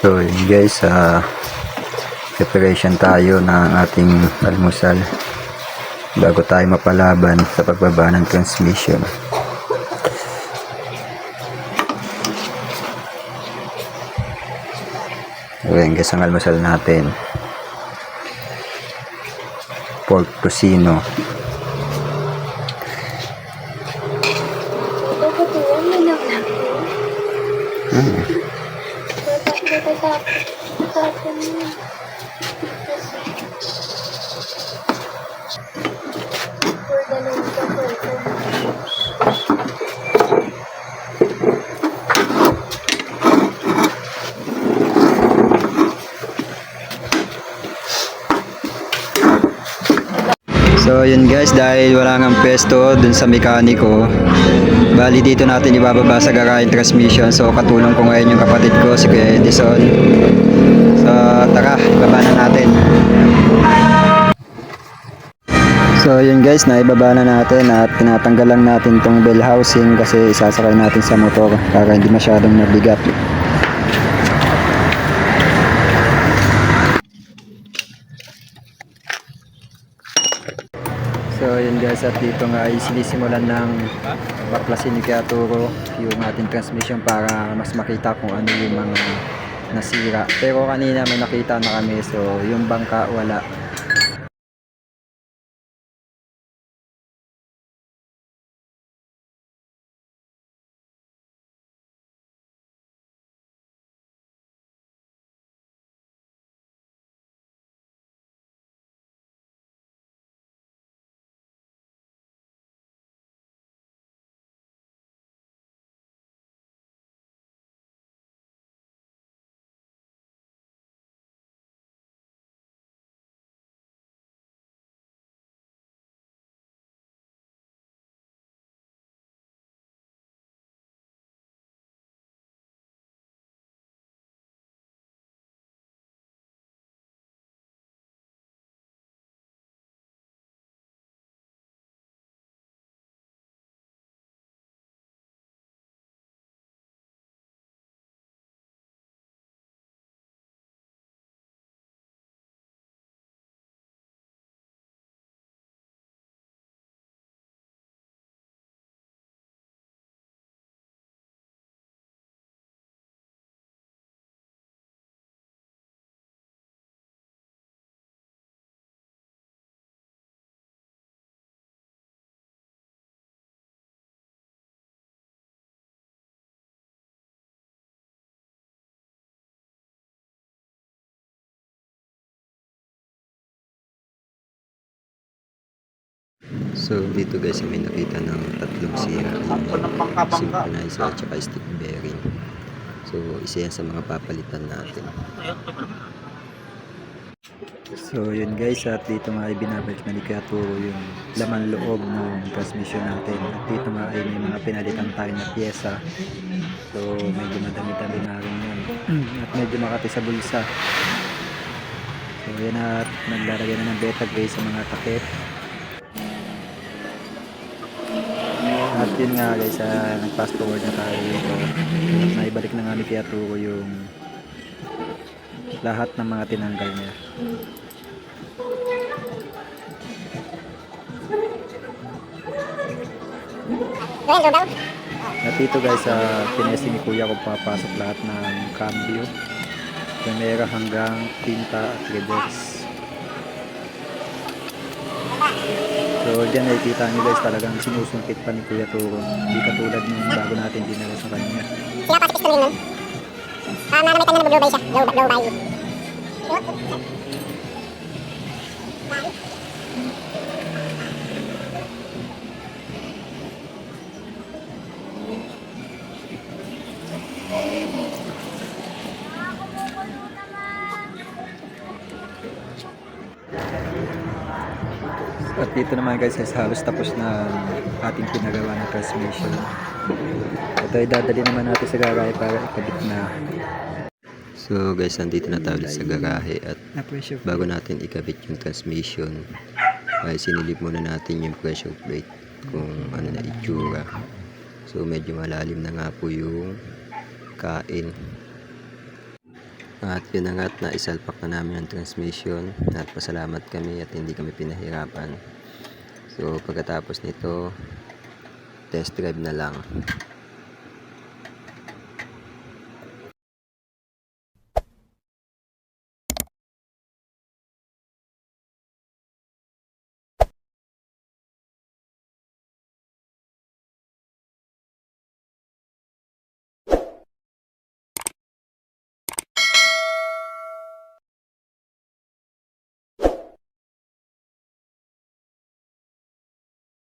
So yun guys, preparation tayo ng ating almusal bago tayo mapalaban sa pagbaba ng transmission. So yun guys, ang almusal natin, pork tocino. So yun guys, dahil wala nang pwesto dun sa mekaniko, bali dito natin ibababa sa garahe transmission. So katulong ko ngayon yung kapatid ko, si Kuya Edison. So tara, ibaba na natin. So yun guys, naibaba na natin at tinatanggal lang natin tong bell housing kasi isasakay natin sa motor para hindi masyadong mabigat. So yun guys, at dito nga ay sinisimulan ng baklasin ni Kuya Turo yung ating transmission para mas makita kung ano yung mga nasira. Pero kanina may nakita na kami, so yung bangka wala. So dito guys, may nakita ng tatlong sira, yung synchronizer at saka stick bearing. So isa yan sa mga papalitan natin. So yun guys, at dito nga ay binabalik na ni Kuya Turo yung laman loob ng transmission natin. At dito nga ay may mga pinalitan tayo na pyesa. So medyo madami-dami na rin yan at medyo makati sa bulsa. So yan, at naglalagay na ng beta gray sa mga takip. At yun nga guys, nag-fast forward na tayo dito. Naibalik na nga ni Kuya Turo yung lahat ng mga tinanggal niya. At dito guys, pinesi ni Kuya kung papasok lahat ng cambio, primera hanggang tinta at reverse. So dyan nakikita nyo guys, talagang sinusumpit pa ni Kuya Turo, hindi katulad nung bago natin dinala sa kanya. Pinapasok ko rin nun. Nanamitan na nag-low buy siya. Low buy. At dito naman guys, halos tapos na ating pinagawa ng transmission. Ito ay dadali naman natin sa garahe para ikabit na. So guys, nandito na tayo sa garahe at bago natin ikabit yung transmission ay sinilip muna natin yung pressure plate kung ano na itsura. So medyo malalim na nga po yung kain. At yun na nga at naisalpak na namin ang transmission at pasalamat kami at hindi kami pinahirapan. So pagkatapos nito, test drive na lang.